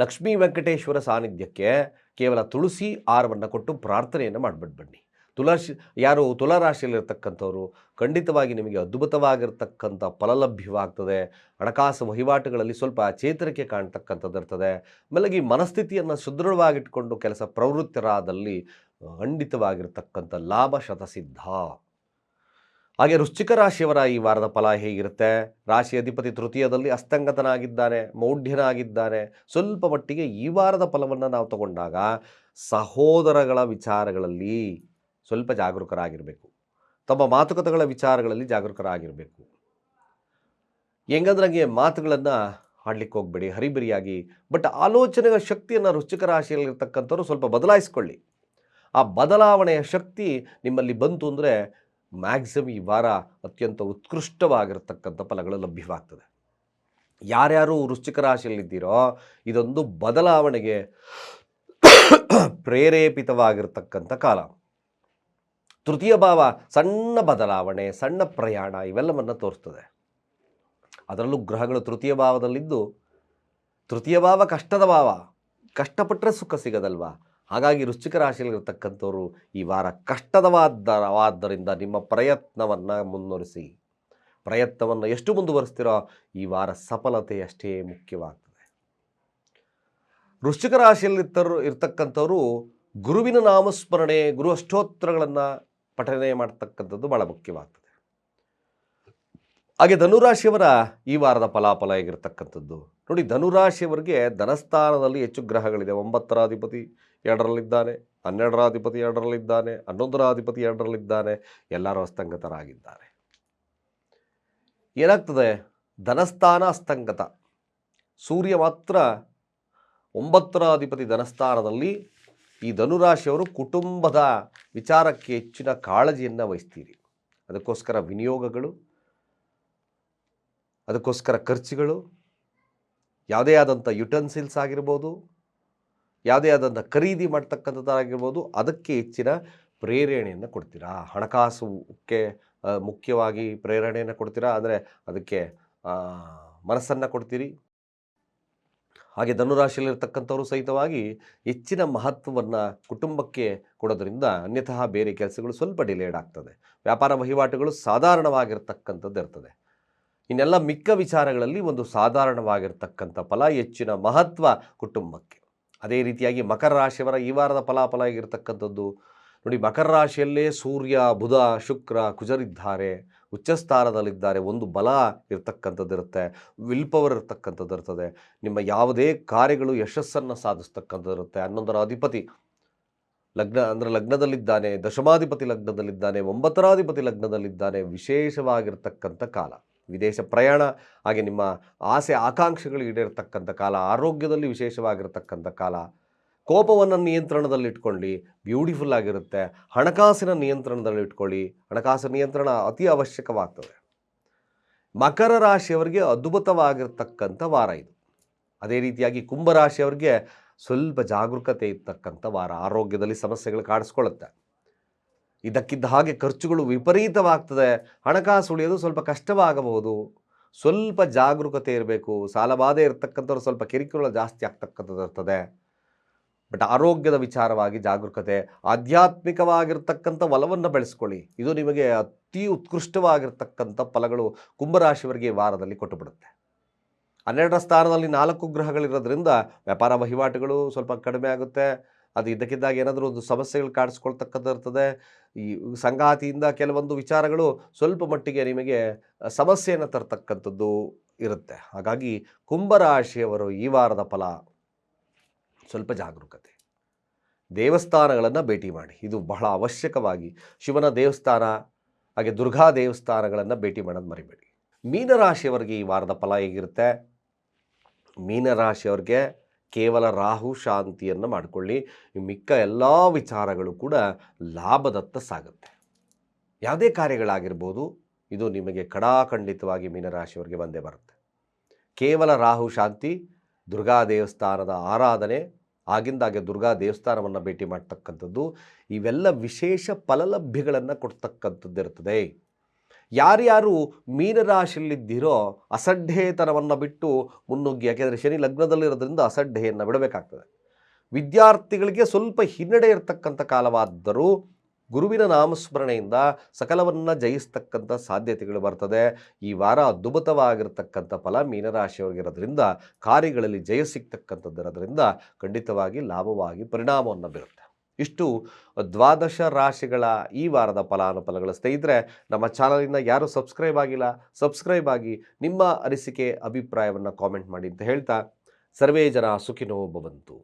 ಲಕ್ಷ್ಮೀ ವೆಂಕಟೇಶ್ವರ ಸಾನ್ನಿಧ್ಯಕ್ಕೆ ಕೇವಲ ತುಳಸಿ ಹಾರವನ್ನು ಕೊಟ್ಟು ಪ್ರಾರ್ಥನೆಯನ್ನು ಮಾಡಿಬಿಟ್ಟು ಬನ್ನಿ. ಯಾರು ತುಲಾರಾಶಿಯಲ್ಲಿರ್ತಕ್ಕಂಥವ್ರು ಖಂಡಿತವಾಗಿ ನಿಮಗೆ ಅದ್ಭುತವಾಗಿರ್ತಕ್ಕಂಥ ಫಲ ಲಭ್ಯವಾಗ್ತದೆ. ಹಣಕಾಸು ವಹಿವಾಟುಗಳಲ್ಲಿ ಸ್ವಲ್ಪ ಚೇತರಿಕೆ ಕಾಣ್ತಕ್ಕಂಥದ್ದು ಇರ್ತದೆ. ಆಮೇಲೆ ಈ ಮನಸ್ಥಿತಿಯನ್ನು ಸುದೃಢವಾಗಿಟ್ಕೊಂಡು ಕೆಲಸ ಪ್ರವೃತ್ತರಾದಲ್ಲಿ ಖಂಡಿತವಾಗಿರ್ತಕ್ಕಂಥ ಲಾಭ ಶತಸಿದ್ಧ. ಹಾಗೆ ವೃಶ್ಚಿಕ ರಾಶಿಯವರ ಈ ವಾರದ ಫಲ ಹೇಗಿರುತ್ತೆ? ರಾಶಿ ಅಧಿಪತಿ ತೃತೀಯದಲ್ಲಿ ಅಸ್ತಂಗತನಾಗಿದ್ದಾನೆ, ಮೌಢ್ಯನಾಗಿದ್ದಾನೆ. ಸ್ವಲ್ಪ ಮಟ್ಟಿಗೆ ಈ ವಾರದ ಫಲವನ್ನು ನಾವು ತಗೊಂಡಾಗ ಸಹೋದರಗಳ ವಿಚಾರಗಳಲ್ಲಿ ಸ್ವಲ್ಪ ಜಾಗರೂಕರಾಗಿರಬೇಕು. ತಮ್ಮ ಮಾತುಕತೆಗಳ ವಿಚಾರಗಳಲ್ಲಿ ಜಾಗರೂಕರಾಗಿರಬೇಕು. ಹೆಂಗಂದ್ರಂಗೆ ಮಾತುಗಳನ್ನು ಆಡ್ಲಿಕ್ಕೆ ಹೋಗಬೇಡಿ ಹರಿಬರಿಯಾಗಿ. ಬಟ್ ಆಲೋಚನೆಯ ಶಕ್ತಿಯನ್ನು ವೃಶ್ಚಿಕ ರಾಶಿಯಲ್ಲಿರ್ತಕ್ಕಂಥವ್ರು ಸ್ವಲ್ಪ ಬದಲಾಯಿಸ್ಕೊಳ್ಳಿ. ಆ ಬದಲಾವಣೆಯ ಶಕ್ತಿ ನಿಮ್ಮಲ್ಲಿ ಬಂತು ಅಂದರೆ ಮ್ಯಾಕ್ಸಿಮಮ್ ಈ ವಾರ ಅತ್ಯಂತ ಉತ್ಕೃಷ್ಟವಾಗಿರ್ತಕ್ಕಂಥ ಫಲಗಳು ಲಭ್ಯವಾಗ್ತದೆ. ಯಾರ್ಯಾರು ವೃಶ್ಚಿಕ ರಾಶಿಯಲ್ಲಿದ್ದೀರೋ ಇದೊಂದು ಬದಲಾವಣೆಗೆ ಪ್ರೇರೇಪಿತವಾಗಿರ್ತಕ್ಕಂಥ ಕಾಲ. ತೃತೀಯ ಭಾವ ಸಣ್ಣ ಬದಲಾವಣೆ, ಸಣ್ಣ ಪ್ರಯಾಣ ಇವೆಲ್ಲವನ್ನು ತೋರಿಸ್ತದೆ. ಅದರಲ್ಲೂ ಗ್ರಹಗಳು ತೃತೀಯ ಭಾವದಲ್ಲಿದ್ದು, ತೃತೀಯ ಭಾವ ಕಷ್ಟದ ಭಾವ, ಕಷ್ಟಪಟ್ಟರೆ ಸುಖ ಸಿಗದಲ್ವಾ. ಹಾಗಾಗಿ ವೃಶ್ಚಿಕ ರಾಶಿಯಲ್ಲಿರ್ತಕ್ಕಂಥವ್ರು ಈ ವಾರ ಕಷ್ಟದವಾದ್ದರಿಂದ ನಿಮ್ಮ ಪ್ರಯತ್ನವನ್ನು ಮುನ್ನಡೆಸಿ. ಪ್ರಯತ್ನವನ್ನು ಎಷ್ಟು ಮುಂದುವರಿಸ್ತೀರೋ ಈ ವಾರ ಸಫಲತೆ ಅಷ್ಟೇ ಮುಖ್ಯವಾಗ್ತದೆ. ವೃಶ್ಚಿಕ ರಾಶಿಯಲ್ಲಿರ್ತಕ್ಕಂಥವ್ರು ಗುರುವಿನ ನಾಮಸ್ಮರಣೆ, ಗುರು ಅಷ್ಟೋತ್ತರಗಳನ್ನು ಪಠನೆ ಮಾಡ್ತಕ್ಕಂಥದ್ದು ಭಾಳ ಮುಖ್ಯವಾಗ್ತದೆ. ಹಾಗೆ ಧನುರಾಶಿಯವರ ಈ ವಾರದ ಫಲಾಫಲ ಹೇಗಿರ್ತಕ್ಕಂಥದ್ದು ನೋಡಿ. ಧನುರಾಶಿಯವರಿಗೆ ಧನಸ್ಥಾನದಲ್ಲಿ ಹೆಚ್ಚು ಗ್ರಹಗಳಿದೆ. 9ರ ಅಧಿಪತಿ 2ರಲ್ಲಿದ್ದಾನೆ, 12ರ ಅಧಿಪತಿ 2ರಲ್ಲಿದ್ದಾನೆ, 11ರ ಅಧಿಪತಿ 2ರಲ್ಲಿದ್ದಾನೆ. ಎಲ್ಲರೂ ಅಸ್ತಂಗತರಾಗಿದ್ದಾರೆ. ಏನಾಗ್ತದೆ? ಧನಸ್ಥಾನ ಅಸ್ತಂಗತ. ಸೂರ್ಯ ಮಾತ್ರ 9ರ ಅಧಿಪತಿ ಧನಸ್ಥಾನದಲ್ಲಿ. ಈ ಧನುರಾಶಿಯವರು ಕುಟುಂಬದ ವಿಚಾರಕ್ಕೆ ಹೆಚ್ಚಿನ ಕಾಳಜಿಯನ್ನು ವಹಿಸ್ತೀರಿ. ಅದಕ್ಕೋಸ್ಕರ ವಿನಿಯೋಗಗಳು, ಅದಕ್ಕೋಸ್ಕರ ಖರ್ಚುಗಳು, ಯಾವುದೇ ಆದಂಥ ಯುಟೆನ್ಸಿಲ್ಸ್ ಆಗಿರ್ಬೋದು, ಯಾವುದೇ ಆದಂಥ ಖರೀದಿ ಮಾಡ್ತಕ್ಕಂಥದ್ದಾಗಿರ್ಬೋದು, ಅದಕ್ಕೆ ಹೆಚ್ಚಿನ ಪ್ರೇರಣೆಯನ್ನು ಕೊಡ್ತೀರಾ. ಹಣಕಾಸುಕ್ಕೆ ಮುಖ್ಯವಾಗಿ ಪ್ರೇರಣೆಯನ್ನು ಕೊಡ್ತೀರಾ, ಅಂದರೆ ಅದಕ್ಕೆ ಮನಸ್ಸನ್ನು ಕೊಡ್ತೀರಿ. ಹಾಗೆ ಧನುರಾಶಿಯಲ್ಲಿರ್ತಕ್ಕಂಥವರು ಸಹಿತವಾಗಿ ಹೆಚ್ಚಿನ ಮಹತ್ವವನ್ನು ಕುಟುಂಬಕ್ಕೆ ಕೊಡೋದ್ರಿಂದ ಅನ್ಯಥಾ ಬೇರೆ ಕೆಲಸಗಳು ಸ್ವಲ್ಪ ಡಿಲೇಡ್ ಆಗ್ತದೆ. ವ್ಯಾಪಾರ ವಹಿವಾಟುಗಳು ಸಾಧಾರಣವಾಗಿರ್ತಕ್ಕಂಥದ್ದು ಇರ್ತದೆ. ಇನ್ನೆಲ್ಲ ಮಿಕ್ಕ ವಿಚಾರಗಳಲ್ಲಿ ಒಂದು ಸಾಧಾರಣವಾಗಿರ್ತಕ್ಕಂಥ ಫಲ, ಹೆಚ್ಚಿನ ಮಹತ್ವ ಕುಟುಂಬಕ್ಕೆ. ಅದೇ ರೀತಿಯಾಗಿ ಮಕರ ರಾಶಿಯವರ ಈ ವಾರದ ಫಲಾಫಲ ಆಗಿರ್ತಕ್ಕಂಥದ್ದು ನೋಡಿ. ಮಕರ ರಾಶಿಯಲ್ಲೇ ಸೂರ್ಯ, ಬುಧ, ಶುಕ್ರ, ಕುಜರಿದ್ದಾರೆ, ಉಚ್ಚಸ್ಥಾನದಲ್ಲಿದ್ದಾರೆ. ಒಂದು ಬಲ ಇರ್ತಕ್ಕಂಥದ್ದು ಇರುತ್ತೆ, ವಿಲ್ ಪವರ್ ಇರ್ತಕ್ಕಂಥದ್ದು ಇರ್ತದೆ. ನಿಮ್ಮ ಯಾವುದೇ ಕಾರ್ಯಗಳು ಯಶಸ್ಸನ್ನು ಸಾಧಿಸ್ತಕ್ಕಂಥದ್ದು ಇರುತ್ತೆ. 11ರ ಅಧಿಪತಿ ಲಗ್ನದಲ್ಲಿದ್ದಾನೆ, ದಶಮಾಧಿಪತಿ ಲಗ್ನದಲ್ಲಿದ್ದಾನೆ, 9ರ ಅಧಿಪತಿ ಲಗ್ನದಲ್ಲಿದ್ದಾನೆ. ವಿಶೇಷವಾಗಿರ್ತಕ್ಕಂಥ ಕಾಲ. ವಿದೇಶ ಪ್ರಯಾಣ, ಹಾಗೆ ನಿಮ್ಮ ಆಸೆ ಆಕಾಂಕ್ಷೆಗಳು ಈಡೇರ್ತಕ್ಕಂಥ ಕಾಲ. ಆರೋಗ್ಯದಲ್ಲಿ ವಿಶೇಷವಾಗಿರ್ತಕ್ಕಂಥ ಕಾಲ. ಕೋಪವನ್ನು ನಿಯಂತ್ರಣದಲ್ಲಿಟ್ಕೊಳ್ಳಿ, ಬ್ಯೂಟಿಫುಲ್ ಆಗಿರುತ್ತೆ. ಹಣಕಾಸಿನ ನಿಯಂತ್ರಣದಲ್ಲಿಟ್ಕೊಳ್ಳಿ, ಹಣಕಾಸಿನ ನಿಯಂತ್ರಣ ಅತಿ ಅವಶ್ಯಕವಾಗ್ತದೆ. ಮಕರ ರಾಶಿಯವರಿಗೆ ಅದ್ಭುತವಾಗಿರ್ತಕ್ಕಂಥ ವಾರ ಇದು. ಅದೇ ರೀತಿಯಾಗಿ ಕುಂಭರಾಶಿಯವರಿಗೆ ಸ್ವಲ್ಪ ಜಾಗರೂಕತೆ ಇರ್ತಕ್ಕಂಥ ವಾರ. ಆರೋಗ್ಯದಲ್ಲಿ ಸಮಸ್ಯೆಗಳು ಕಾಣಿಸ್ಕೊಳ್ಳುತ್ತೆ. ಇದಕ್ಕಿದ್ದ ಹಾಗೆ ಖರ್ಚುಗಳು ವಿಪರೀತವಾಗ್ತದೆ, ಹಣಕಾಸು ಉಳಿಯೋದು ಸ್ವಲ್ಪ ಕಷ್ಟವಾಗಬಹುದು. ಸ್ವಲ್ಪ ಜಾಗರೂಕತೆ ಇರಬೇಕು. ಸಾಲಬಾಧೆ ಇರತಕ್ಕಂಥವ್ರು ಸ್ವಲ್ಪ ಕಿರಿಕಿರುಳ ಜಾಸ್ತಿ ಆಗ್ತಕ್ಕಂಥದ್ದು ಇರ್ತದೆ. ಬಟ್ ಆರೋಗ್ಯದ ವಿಚಾರವಾಗಿ ಜಾಗರೂಕತೆ, ಆಧ್ಯಾತ್ಮಿಕವಾಗಿರ್ತಕ್ಕಂಥ ಒಲವನ್ನು ಬೆಳೆಸ್ಕೊಳ್ಳಿ. ಇದು ನಿಮಗೆ ಅತಿ ಉತ್ಕೃಷ್ಟವಾಗಿರ್ತಕ್ಕಂಥ ಫಲಗಳು ಕುಂಭರಾಶಿಯವರಿಗೆ ಈ ವಾರದಲ್ಲಿ ಕೊಟ್ಟುಬಿಡುತ್ತೆ. 12ರ ಸ್ಥಾನದಲ್ಲಿ 4 ಗ್ರಹಗಳಿರೋದ್ರಿಂದ ವ್ಯಾಪಾರ ವಹಿವಾಟುಗಳು ಸ್ವಲ್ಪ ಕಡಿಮೆ ಆಗುತ್ತೆ. ಅದು ಇದ್ದಕ್ಕಿದ್ದಾಗ ಏನಾದರೂ ಒಂದು ಸಮಸ್ಯೆಗಳು ಕಾಣಿಸ್ಕೊಳ್ತಕ್ಕಂಥ ಇರ್ತದೆ. ಈ ಸಂಗಾತಿಯಿಂದ ಕೆಲವೊಂದು ವಿಚಾರಗಳು ಸ್ವಲ್ಪ ಮಟ್ಟಿಗೆ ನಿಮಗೆ ಸಮಸ್ಯೆಯನ್ನು ತರ್ತಕ್ಕಂಥದ್ದು ಇರುತ್ತೆ. ಹಾಗಾಗಿ ಕುಂಭರಾಶಿಯವರು ಈ ವಾರದ ಫಲ ಸ್ವಲ್ಪ ಜಾಗರೂಕತೆ. ದೇವಸ್ಥಾನಗಳನ್ನು ಭೇಟಿ ಮಾಡಿ, ಇದು ಬಹಳ ಅವಶ್ಯಕವಾಗಿ. ಶಿವನ ದೇವಸ್ಥಾನ ಹಾಗೆ ದುರ್ಗಾ ದೇವಸ್ಥಾನಗಳನ್ನು ಭೇಟಿ ಮಾಡೋದು ಮರಿಬೇಡಿ. ಮೀನರಾಶಿಯವರಿಗೆ ಈ ವಾರದ ಫಲ ಹೇಗಿರುತ್ತೆ? ಮೀನರಾಶಿಯವ್ರಿಗೆ ಕೇವಲ ರಾಹು ಶಾಂತಿಯನ್ನು ಮಾಡಿಕೊಳ್ಳಿ. ಮಿಕ್ಕ ಎಲ್ಲ ವಿಚಾರಗಳು ಕೂಡ ಲಾಭದತ್ತ ಸಾಗುತ್ತೆ. ಯಾವುದೇ ಕಾರ್ಯಗಳಾಗಿರ್ಬೋದು, ಇದು ನಿಮಗೆ ಖಡಾಖಂಡಿತವಾಗಿ ಮೀನರಾಶಿಯವರಿಗೆ ಬಂದೇ ಬರುತ್ತೆ. ಕೇವಲ ರಾಹು ಶಾಂತಿ, ದುರ್ಗಾ ದೇವಸ್ಥಾನದ ಆರಾಧನೆ, ಆಗಿಂದಾಗೆ ದುರ್ಗಾ ದೇವಸ್ಥಾನವನ್ನು ಭೇಟಿ ಮಾಡ್ತಕ್ಕಂಥದ್ದು, ಇವೆಲ್ಲ ವಿಶೇಷ ಫಲಲಭ್ಯಗಳನ್ನು ಕೊಡ್ತಕ್ಕಂಥದ್ದು ಇರ್ತದೆ. ಯಾರ್ಯಾರು ಮೀನರಾಶಿಯಲ್ಲಿದ್ದೀರೋ ಅಸಡ್ಡೆತನವನ್ನು ಬಿಟ್ಟು ಮುನ್ನುಗ್ಗಿ, ಯಾಕೆಂದರೆ ಶನಿ ಲಗ್ನದಲ್ಲಿರೋದ್ರಿಂದ ಅಸಡ್ಡೆಯನ್ನು ಬಿಡಬೇಕಾಗ್ತದೆ. ವಿದ್ಯಾರ್ಥಿಗಳಿಗೆ ಸ್ವಲ್ಪ ಹಿನ್ನಡೆ ಇರತಕ್ಕಂಥ ಕಾಲವಾದರೂ ಗುರುವಿನ ನಾಮಸ್ಮರಣೆಯಿಂದ ಸಕಲವನ್ನು ಜಯಿಸ್ತಕ್ಕಂಥ ಸಾಧ್ಯತೆಗಳು ಬರ್ತದೆ. ಈ ವಾರ ಅದ್ಭುತವಾಗಿರ್ತಕ್ಕಂಥ ಫಲ ಮೀನರಾಶಿಯವರಿಗಿರೋದ್ರಿಂದ ಕಾರ್ಯಗಳಲ್ಲಿ ಜಯ ಸಿಗ್ತಕ್ಕಂಥದ್ದಿರೋದ್ರಿಂದ ಖಂಡಿತವಾಗಿ ಲಾಭವಾಗಿ ಪರಿಣಾಮವನ್ನು ಬೀರುತ್ತೆ. ಇಷ್ಟು 12 ರಾಶಿಗಳ ಈ ವಾರದ ಫಲಾನುಫಲಗಳ. ಸ್ನೇಹಿತರೆ, ನಮ್ಮ ಚಾನಲಿಂದ ಯಾರು ಸಬ್ಸ್ಕ್ರೈಬ್ ಆಗಿಲ್ಲ, ಸಬ್ಸ್ಕ್ರೈಬ್ ಆಗಿ ನಿಮ್ಮ ಅನಿಸಿಕೆ ಅಭಿಪ್ರಾಯವನ್ನು ಕಾಮೆಂಟ್ ಮಾಡಿ ಅಂತ ಹೇಳ್ತಾ, ಸರ್ವೇ ಜನ ಸುಖಿನೋ ಭವಂತು.